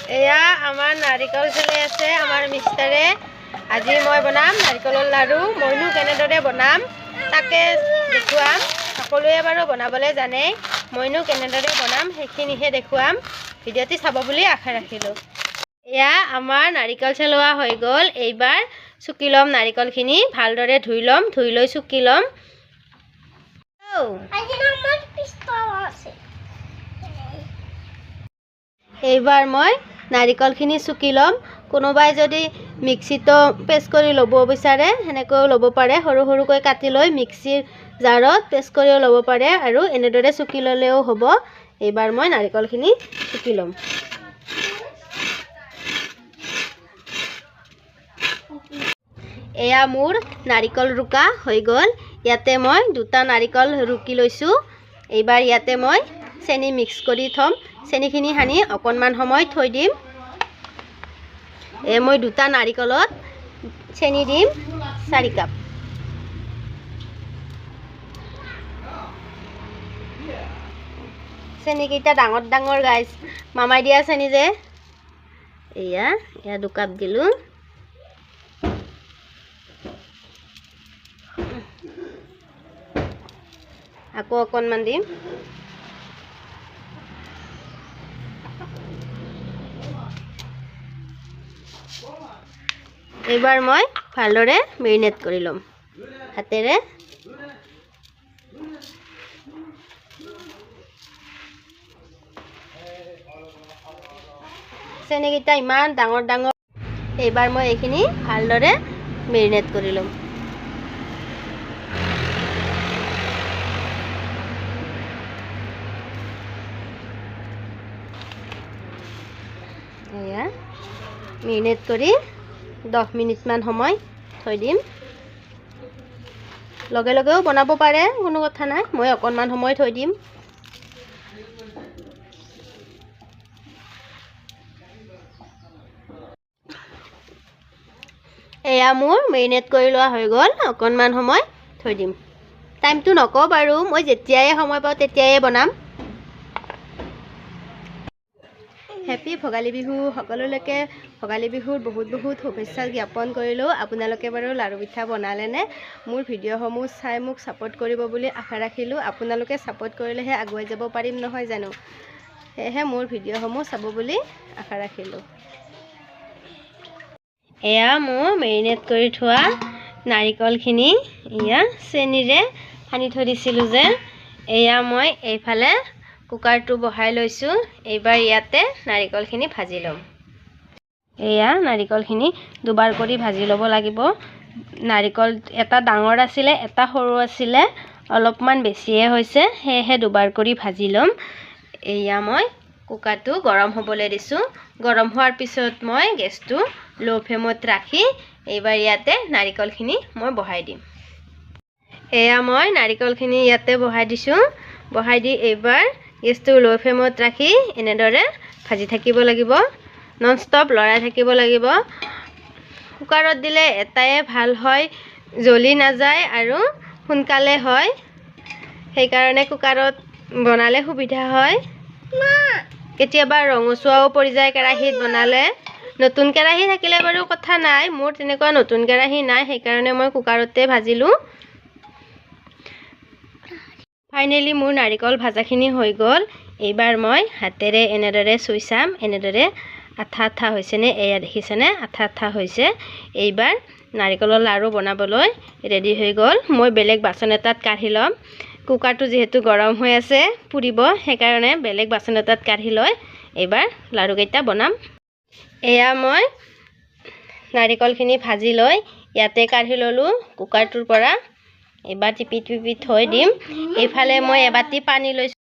এয়া আমাৰ নাৰিকল চলি আছে আমাৰ মিষ্টাৰে আজি মই বনাম নাৰিকলৰ লাৰু মইনো কেনেদৰে বনাম তাকে দেখুৱাম সকলোৱে বাৰু বনাবলৈ জানে মইনো কেনেদৰে বনাম সেইখিনিহে দেখুৱাম ভিডিঅ'টি চাব বুলি আশা ৰাখিলোঁ এয়া আমাৰ নাৰিকল চলোৱা হৈ গ'ল এইবাৰ চুকি ল'ম নাৰিকলখিনি ভালদৰে ধুই ল'ম ধুই লৈ চুকি ল'ম এইবাৰ মই নাৰিকলখিনি চুকি ল'ম কোনোবাই যদি মিক্সিটো পেষ্ট কৰি ল'ব বিচাৰে সেনেকৈও ল'ব পাৰে সৰু সৰুকৈ কাটি লৈ মিক্সিৰ জাৰত পেষ্ট কৰিও ল'ব পাৰে আৰু এনেদৰে চুকি ল'লেও হ'ব এইবাৰ মই নাৰিকলখিনি চুকি ল'ম এয়া মোৰ নাৰিকল ৰুকা হৈ গ'ল ইয়াতে মই দুটা নাৰিকল ৰুকি লৈছোঁ এইবাৰ ইয়াতে মই চেনি মিক্স কৰি থম চেনিখিনি সানি অকণমান সময় থৈ দিম মই দুটা নাৰিকলত চেনি দিম 4 কাপ চেনি কেইটা ডাঙৰ ডাঙৰ গাইছ মামাই দিয়া চেনি যে এয়া 2 কাপ দিলোঁ আকৌ অকণমান দিম এইবাৰ মই ভালদৰে মেৰিনেট কৰি ল'ম হাতেৰে চেনিকেইটা ইমান ডাঙৰ ডাঙৰ এইবাৰ মই এইখিনি ভালদৰে মেৰিনেট কৰি ল'ম এয়া মেৰিনেট কৰি 10 মিনিটমান সময় থৈ দিম লগে লগেও বনাব পাৰে কোনো কথা নাই মই অকণমান সময় থৈ দিম এয়া মোৰ মেৰিনেট কৰি লোৱা হৈ গ'ল অকণমান সময় থৈ দিম টাইমটো নকওঁ বাৰু মই যেতিয়াই সময় পাওঁ তেতিয়াই বনাম হেপী ভোগালী বিহু সকলোলৈকে ভোগালী বিহুৰ বহুত বহুত শুভেচ্ছা জ্ঞাপন কৰিলোঁ আপোনালোকে বাৰু লাৰু পিঠা বনালেনে মোৰ ভিডিঅ'সমূহ চাই মোক ছাপোৰ্ট কৰিব বুলি আশা ৰাখিলোঁ আপোনালোকে ছাপোৰ্ট কৰিলেহে আগুৱাই যাব পাৰিম নহয় জানো সেয়েহে মোৰ ভিডিঅ'সমূহ চাব বুলি আশা ৰাখিলোঁ এয়া মোৰ মেৰিনেট কৰি থোৱা নাৰিকলখিনি এয়া চেনিৰে সানি থৈ দিছিলোঁ যে এয়া মই এইফালে কুকাৰটো বহাই লৈছোঁ এইবাৰ ইয়াতে নাৰিকলখিনি ভাজি ল'ম এয়া নাৰিকলখিনি দুবাৰ কৰি ভাজি ল'ব লাগিব নাৰিকল এটা ডাঙৰ আছিলে এটা সৰু আছিলে অলপমান বেছিয়ে হৈছে সেয়েহে দুবাৰ কৰি ভাজি ল'ম এয়া মই কুকাৰটো গৰম হ'বলৈ দিছোঁ গৰম হোৱাৰ পিছত মই গেছটো লো ফ্লেমত ৰাখি এইবাৰ ইয়াতে নাৰিকলখিনি মই বহাই দিম এয়া মই নাৰিকলখিনি ইয়াতে বহাই দিছোঁ বহাই দি এইবাৰ গেছটো লো ফ্লেমত ৰাখি এনেদৰে ভাজি থাকিব লাগিব নন ষ্টপ লৰাই থাকিব লাগিব কুকাৰত দিলে এটাই ভাল হয় জ্বলি নাযায় আৰু সোনকালে হয় সেইকাৰণে কুকাৰত বনালে সুবিধা হয় কেতিয়াবা ৰঙচুৱাও পৰি যায় কেৰাহীত বনালে নতুন কেৰাহী থাকিলে বাৰু কথা নাই মোৰ তেনেকুৱা নতুন কেৰাহী নাই সেইকাৰণে মই কুকাৰতে ভাজিলোঁ ফাইনেলি মোৰ নাৰিকল ভাজাখিনি হৈ গ'ল এইবাৰ মই হাতেৰে এনেদৰে চুই চাম এনেদৰে আঠা আঠা হৈছেনে এয়া দেখিছেনে আঠা আঠা হৈছে এইবাৰ নাৰিকলৰ লাৰু বনাবলৈ ৰেডি হৈ গ'ল মই বেলেগ বাচন এটাত কাঢ়ি ল'ম কুকাৰটো যিহেতু গৰম হৈ আছে পুৰিব সেইকাৰণে বেলেগ বাচন এটাত কাঢ়ি লৈ এইবাৰ লাৰুকেইটা বনাম এয়া মই নাৰিকলখিনি ভাজি লৈ ইয়াতে কাঢ়ি ল'লোঁ কুকাৰটোৰ পৰা এবাৰ টিপি টিপি থৈ দিম এইফালে মই এবাটি পানী লৈছোঁ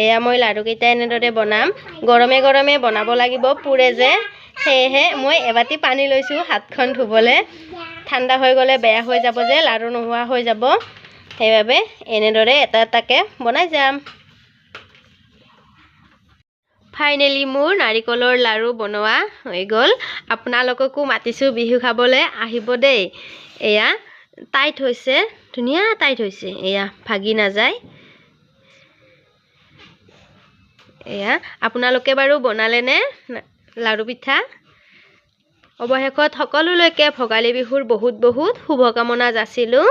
এয়া মই লাৰুকেইটা এনেদৰে বনাম গৰমে গৰমে বনাব লাগিব পুৰে যে সেয়েহে মই এবাটি পানী লৈছোঁ হাতখন ধুবলৈ ঠাণ্ডা হৈ গ'লে বেয়া হৈ যাব যে লাৰু নোহোৱা হৈ যাব সেইবাবে এনেদৰে এটা এটাকৈ বনাই যাম ফাইনেলি মোৰ নাৰিকলৰ লাৰু বনোৱা হৈ গ'ল আপোনালোককো মাতিছোঁ বিহু খাবলৈ আহিব দেই এয়া টাইট হৈছে ধুনীয়া টাইট হৈছে এয়া ভাগি নাযায় এয়া আপোনালোকে বাৰু বনালে নে লাড়ু পিঠা। অৱশেষত সকলোলৈকে ভোগালী বিহুৰ বহুত বহুত শুভকামনা যাচিলোঁ।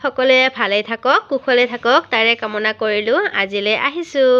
সকলোৱে ভালে থাকক, কুশলে থাকক তাৰে কামনা কৰিলোঁ। আজিলৈ আহিছোঁ।